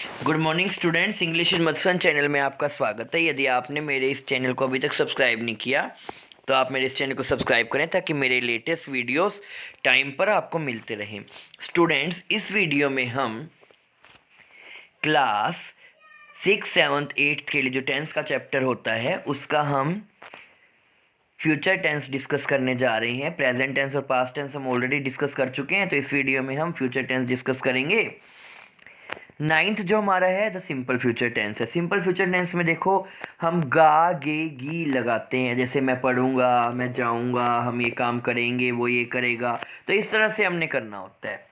Good morning students, English is मधुसन channel में आपका स्वागत है। यदि आपने मेरे इस चैनल को अभी तक सब्सक्राइब नहीं किया तो आप मेरे इस चैनल को सब्सक्राइब करें ताकि मेरे लेटेस्ट वीडियोस टाइम पर आपको मिलते रहें। स्टूडेंट्स, इस वीडियो में हम क्लास 6, 7, 8 के लिए जो टेंस का चैप्टर होता है उसका हम फ्यूचर टेंस डिस्कस करने जा रहे हैं। प्रेजेंट टेंस और पास्ट टेंस हम ऑलरेडी डिस्कस कर चुके हैं, तो इस वीडियो में हम फ्यूचर टेंस डिस्कस करेंगे। 9th जो हमारा है द सिंपल फ्यूचर टेंस है। सिंपल फ्यूचर टेंस में देखो हम गा गे गी लगाते हैं, जैसे मैं पढ़ूंगा, मैं जाऊंगा, हम ये काम करेंगे, वो ये करेगा, तो इस तरह से हमने करना होता है।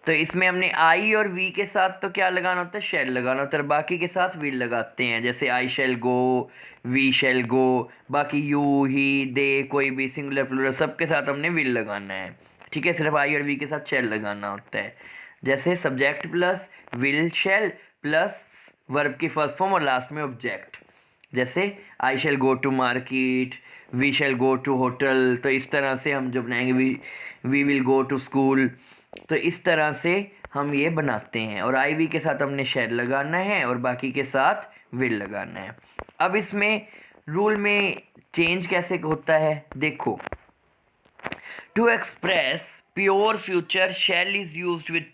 तो इसमें हमने आई और वी के साथ तो क्या लगाना होता है, शैल लगाना होता है। बाकी के साथ विल लगाते हैं, जैसे I shall go, we shall गो। बाकी यू ही दे कोई भी सिंगुलर प्लूरल सबके साथ हमने विल लगाना है। ठीक है, सिर्फ आई और वी के साथ शैल लगाना होता है। जैसे subject plus will shall plus verb की फर्स्ट फॉर्म और लास्ट में ऑब्जेक्ट। जैसे I shall go to market, we shall go to hotel. तो इस तरह से हम जो बनाएंगे, we will go to school. तो इस तरह से हम ये बनाते हैं, और आई वी के साथ हमने शैल लगाना है और बाकी के साथ विल लगाना है। अब इसमें रूल में चेंज कैसे होता है, देखो। To express pure future shall is used with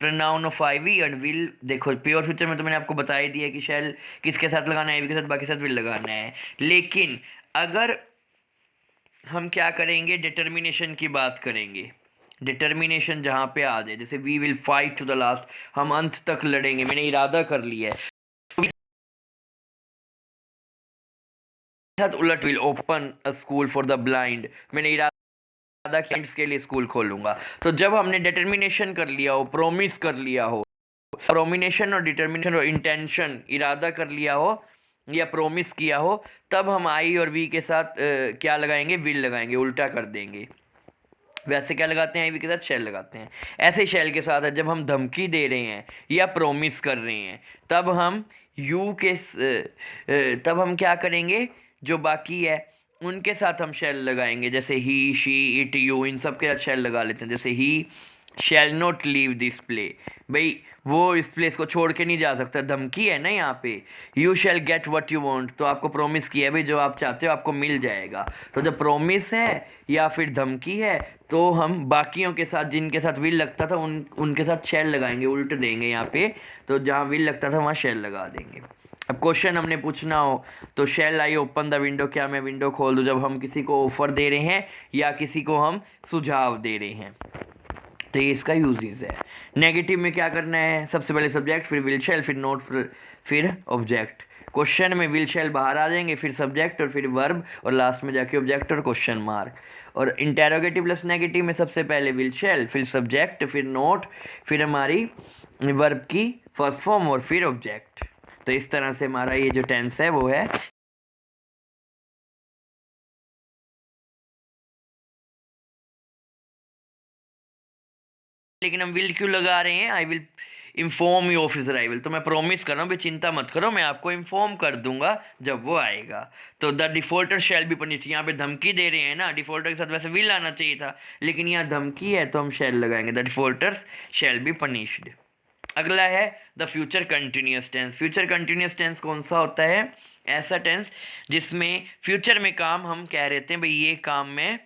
pronoun of I we and will. देखो, प्योर फ्यूचर में तो मैंने आपको बता ही दिया कि शैल किसके साथ लगाना है, आई वी के साथ, बाकी के साथ विल लगाना है। लेकिन अगर हम क्या करेंगे, डिटर्मिनेशन की बात करेंगे, डिटर्मिनेशन जहाँ पे आ जाए, जैसे we will fight to the last, हम अंत तक लड़ेंगे, मैंने इरादा कर लिया है। साथ उलट, will open a school for the blind, मैंने इरादा किया के लिए स्कूल खोलूंगा। तो जब हमने डिटर्मिनेशन कर लिया हो, प्रोमिस कर लिया हो, प्रोमिनेशन और डिटर्मिनेशन और इंटेंशन, इरादा कर लिया हो या प्रोमिस किया हो, तब हम आई और वी के साथ क्या लगाएंगे, विल लगाएंगे, उल्टा कर देंगे। वैसे क्या लगाते हैं, आई वी के साथ शैल लगाते हैं। ऐसे शैल के साथ है जब हम धमकी दे रहे हैं या प्रोमिस कर रहे हैं, तब हम यू के तब हम क्या करेंगे, जो बाकी है उनके साथ हम शैल लगाएंगे। जैसे ही, शी, इट, यू, इन सब के साथ शैल लगा लेते हैं। जैसे he shall not leave this play, भाई वो इस प्लेस को छोड़ के नहीं जा सकता, धमकी है ना यहाँ पे। You shall get what you want, तो आपको प्रॉमिस किया है भाई, जो आप चाहते हो आपको मिल जाएगा। तो जब प्रॉमिस है या फिर धमकी है, तो हम बाकियों के साथ, जिनके साथ विल लगता था उनके साथ शैल लगाएंगे, उल्ट देंगे यहाँ पे। तो जहाँ विल लगता था वहाँ शैल लगा देंगे। अब क्वेश्चन हमने पूछना हो तो शैल आई ओपन द विंडो, क्या मैं विंडो खोल दूँ, जब हम किसी को ऑफर दे रहे हैं या किसी को हम सुझाव दे रहे हैं, तो ये इसका यूजेस है। नेगेटिव में क्या करना है, सबसे पहले सब्जेक्ट, फिर विल शैल, फिर नोट, फिर ऑब्जेक्ट। क्वेश्चन में विल शैल बाहर आ जाएंगे, फिर सब्जेक्ट और फिर वर्ब, और लास्ट में जाके ऑब्जेक्ट और क्वेश्चन मार्क। और इंटेरोगेटिव प्लस नेगेटिव में सबसे पहले विल शैल, फिर सब्जेक्ट, फिर नोट, फिर हमारी वर्ब की फर्स्ट फॉर्म और फिर ऑब्जेक्ट। तो इस तरह से हमारा ये जो टेंस है वो है। लेकिन हम विल क्यों लगा रहे हैं, I will inform you of his arrival, तो मैं प्रॉमिस कर रहा हूँ भाई चिंता मत करो, मैं आपको इन्फॉर्म कर दूंगा जब वो आएगा। तो the defaulter shell be punished, यहाँ पे धमकी दे रहे हैं ना, डिफॉल्टर के साथ वैसे विल आना चाहिए था, लेकिन यहाँ धमकी है तो हम शैल लगाएंगे, the defaulters shall be punished. अगला है the future continuous tense. Future continuous tense कौन सा होता है, ऐसा टेंस जिसमें फ्यूचर में काम हम कह रहे थे भाई ये काम में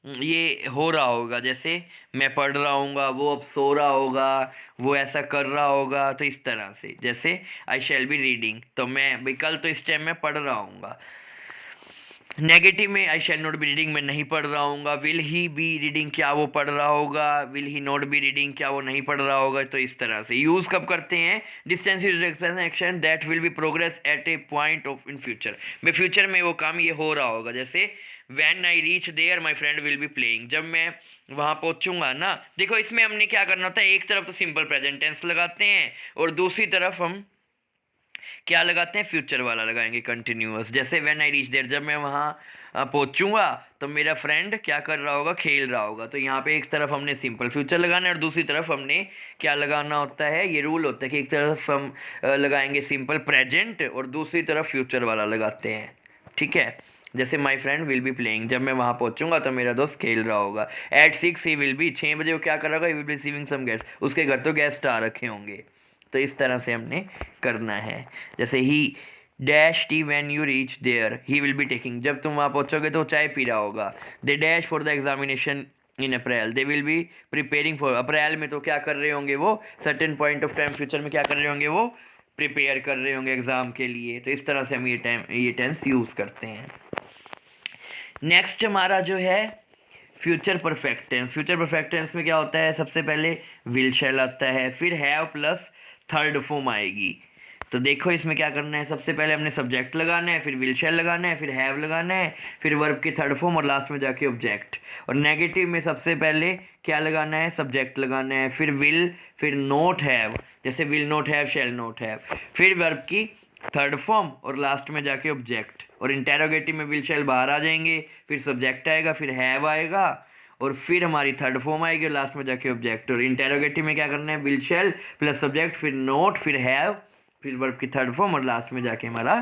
ये हो रहा होगा। जैसे मैं पढ़ रहा हूँगा, वो अब सो रहा होगा, वो ऐसा कर रहा होगा। तो इस तरह से, जैसे आई शैल बी रीडिंग, तो मैं भाई कल तो इस टाइम में पढ़ रहा हूँगा। नेगेटिव में आई शैल नॉट बी रीडिंग, मैं नहीं पढ़ रहा हूँगा। विल ही बी रीडिंग, क्या वो पढ़ रहा होगा। Will he not be reading, क्या वो नहीं पढ़ रहा होगा। तो इस तरह से यूज़ कब करते हैं, this tense is express action that will be progress at a point of in future, मैं फ्यूचर में वो काम ये हो रहा होगा। जैसे when I reach there my friend will be playing, जब मैं वहाँ पहुँचूंगा ना। देखो इसमें हमने क्या करना होता है, एक तरफ तो सिंपल प्रेजेंट टेंस लगाते हैं और दूसरी तरफ हम क्या लगाते हैं, फ्यूचर वाला लगाएंगे, कंटिन्यूअस। जैसे व्हेन आई रीच देयर, जब मैं वहाँ पहुँचूंगा तो मेरा फ्रेंड क्या कर रहा होगा, खेल रहा होगा। तो यहाँ पे एक तरफ हमने सिंपल फ्यूचर लगाना है और दूसरी तरफ हमने क्या लगाना होता है, ये रूल होता है कि एक तरफ हम लगाएंगे सिंपल प्रेजेंट और दूसरी तरफ फ्यूचर वाला लगाते हैं। ठीक है, जैसे माई फ्रेंड विल बी प्लेइंग, जब मैं वहाँ पहुँचूंगा तो मेरा दोस्त खेल रहा होगा। एट 6 ही विल बी, 6 बजे वो क्या कर रहा होगा, he will be receiving some guest, उसके घर तो गेस्ट आ रखे होंगे। तो इस तरह से हमने करना है। जैसे he dash tea when you reach there he will be taking, जब तुम वहाँ पहुँचोगे तो चाय पी रहा होगा। They dash for the examination in April, they will be preparing for, अप्रैल में तो क्या कर रहे होंगे वो, certain point of time future में क्या कर रहे होंगे वो, प्रिपेयर कर रहे होंगे एग्ज़ाम के लिए। तो इस तरह से हम ये टेंस यूज़ करते हैं। नेक्स्ट हमारा जो है future perfect tense. Future perfect tense में क्या होता है, सबसे पहले विल शैल आता है, फिर हैव प्लस थर्ड फॉर्म आएगी। तो देखो इसमें क्या करना है, सबसे पहले हमने सब्जेक्ट लगाना है, फिर विल शैल लगाना है, फिर हैव लगाना है, फिर वर्ब की थर्ड फॉर्म और लास्ट में जाके ऑब्जेक्ट। और नेगेटिव में सबसे पहले क्या लगाना है, सब्जेक्ट लगाना है, फिर विल, फिर नोट हैव, जैसे will not have, shall not have, फिर वर्ब की थर्ड फॉर्म और लास्ट में जाके ऑब्जेक्ट। और इंटेरोगेटिव में विल शैल बाहर आ जाएंगे, फिर सब्जेक्ट आएगा, फिर हैव आएगा, और फिर हमारी थर्ड फॉर्म आएगी और लास्ट में जाके ऑब्जेक्ट। और इंटेरोगेटिव में क्या करना है, विल शैल प्लस सब्जेक्ट, फिर नोट, फिर हैव, फिर वर्ब की थर्ड फॉर्म और लास्ट में जाके हमारा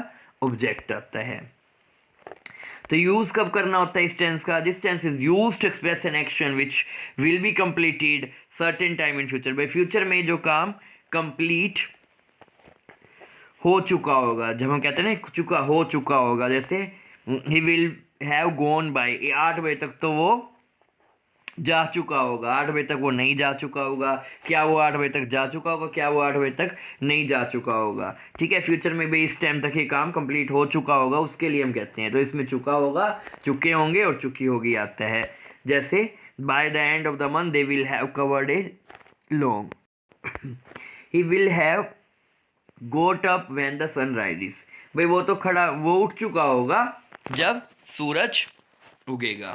ऑब्जेक्ट आता है। तो यूज कब करना होता है इस टेंस का, this tense is use to express an action which will be completed certain time in future. भाई फ्यूचर में जो काम कंप्लीट हो चुका होगा, जब हम कहते हैं ना चुका हो चुका होगा, जैसे ही विल हैव गॉन बाय, 8 बजे तक तो वो जा चुका होगा, 8 बजे तक वो नहीं जा चुका होगा। क्या वो 8 बजे तक जा चुका होगा, क्या वो 8 बजे तक नहीं जा चुका होगा। ठीक है, फ्यूचर में भी इस टाइम तक ये काम कंप्लीट हो चुका होगा, उसके लिए हम कहते हैं। तो इसमें चुका होगा, चुके होंगे और चुकी होगी आता है। जैसे by the end of the month they will have covered a long, he will have got up when the sun rises. भाई वो तो खड़ा, वो उठ चुका होगा जब सूरज उगेगा।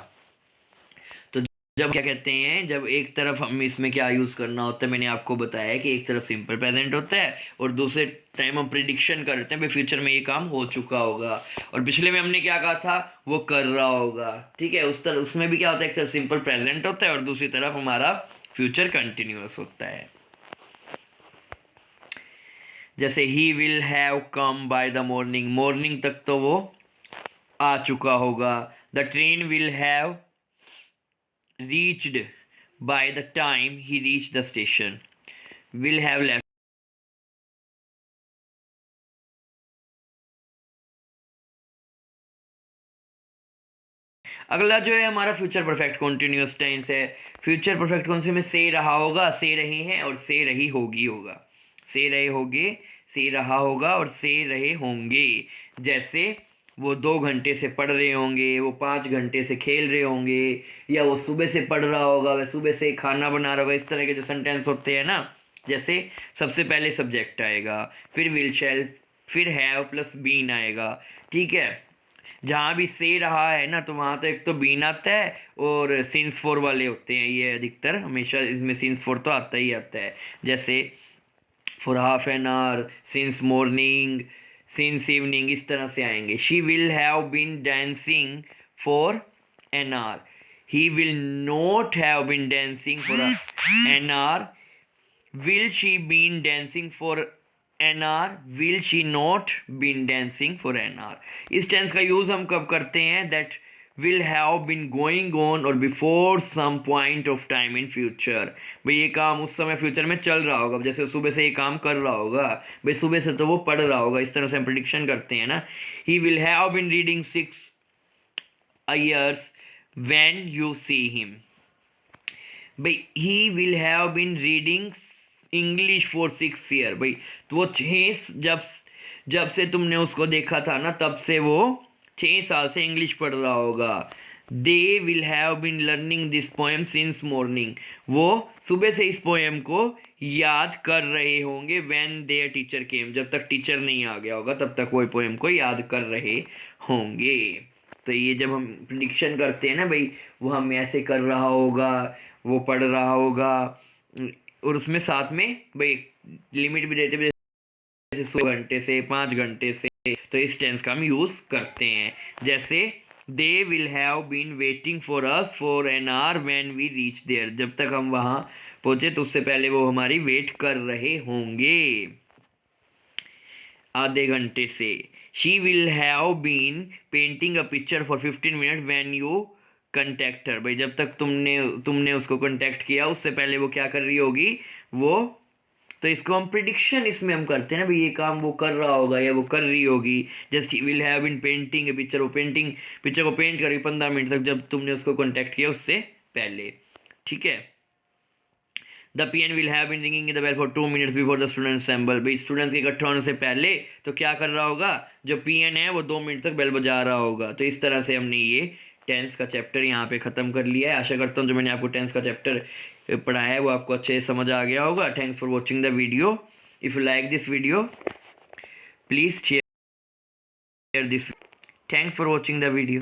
तो जब क्या कहते हैं, जब एक तरफ हम इसमें क्या यूज़ करना होता है, मैंने आपको बताया है कि एक तरफ सिंपल प्रेजेंट होता है और दूसरे टाइम हम प्रिडिक्शन करते हैं भाई फ्यूचर में ये काम हो चुका होगा। और पिछले में हमने क्या कहा था, वो कर रहा होगा। ठीक है, उस तरह उसमें भी क्या होता है, एक तरफ सिंपल प्रेजेंट होता है और दूसरी तरफ हमारा फ्यूचर कंटिन्यूअस होता है। जैसे ही will have come by the morning, morning तक तो वो आ चुका होगा। The train will have reached by the time he reach the station, will have left. अगला जो है हमारा फ्यूचर परफेक्ट कॉन्टिन्यूअस टेंस है। फ्यूचर परफेक्ट कौन से में से रहा होगा, से रहे हैं और से रही होगी होगा, से रहे होंगे, से रहा होगा और से रहे होंगे। जैसे वो 2 घंटे से पढ़ रहे होंगे, वो 5 घंटे से खेल रहे होंगे, या वो सुबह से पढ़ रहा होगा, वह सुबह से खाना बना रहा होगा। इस तरह के जो सेंटेंस होते हैं ना, जैसे सबसे पहले सब्जेक्ट आएगा, फिर विल शैल, फिर हैव प्लस बीन आएगा। ठीक है, जहाँ भी से रहा है ना, तो वहाँ तो एक तो बीन आता है और सिंस फोर वाले होते हैं, ये अधिकतर हमेशा इसमें सिंस फोर तो आता ही आता है। जैसे for half an hour, since morning, since evening, इस तरह से आएंगे। She will have been dancing for an hour, he will not have been dancing for an hour, will she been dancing for an hour, will she not been dancing for an hour. इस tense का use हम कब करते हैं, that will have been going on और before some point of time in future. भाई ये काम उस समय फ्यूचर में चल रहा होगा, जैसे सुबह से ये काम कर रहा होगा, भाई सुबह से तो वो पढ़ रहा होगा। इस तरह से हम प्रिडिक्शन करते हैं ना। He will have been reading 6 years when you see him, भाई he will have been reading English for 6 years। भाई तो वो 6, जब से तुमने उसको देखा था ना, तब से वो 6 साल से इंग्लिश पढ़ रहा होगा। They will have been learning this poem since morning, वो सुबह से इस पोएम को याद कर रहे होंगे। व्हेन देयर टीचर केम, जब तक टीचर नहीं आ गया होगा तब तक वो पोएम को याद कर रहे होंगे। तो ये जब हम प्रिडिक्शन करते हैं ना भाई, वो हम ऐसे कर रहा होगा, वो पढ़ रहा होगा, और उसमें साथ में भाई लिमिट भी देते, जैसे 100 घंटे से 5 घंटे से। तो इस टेंस का हम यूज़ करते हैं। जैसे they will have been waiting for us for an hour when we reach there, जब तक हम वहाँ पहुँचे तो उससे पहले वो हमारी वेट कर रहे होंगे आधे घंटे से। She will have been painting a picture for 15 minute when you contact her, भाई जब तक तुमने उसको कांटेक्ट किया उससे पहले वो क्या कर रही होगी, वो तो इसको हम प्रिडिक्शन इसमें हम करते हैं ना भाई, ये काम वो कर रहा होगा या वो कर रही होगी। Just will have bin painting picture, वो पिक्चर को पेंट करी 15 मिनट तक जब तुमने उसको कॉन्टैक्ट किया उससे पहले, ठीक है। The PN will have been ringing the bell for 2 minutes before the student assemble, भाई स्टूडेंट्स के इकट्ठा होने से पहले तो क्या कर रहा होगा, जो PN है वो 2 मिनट तक बेल बजा रहा होगा। तो इस तरह से हमने ये टेंस का चैप्टर यहाँ पे ख़त्म कर लिया है। आशा करता हूँ जो मैंने आपको टेंस का चैप्टर पढ़ाया है वो आपको अच्छे से समझ आ गया होगा। Thanks for watching the video. If you like this video please share this. Thanks for watching the video.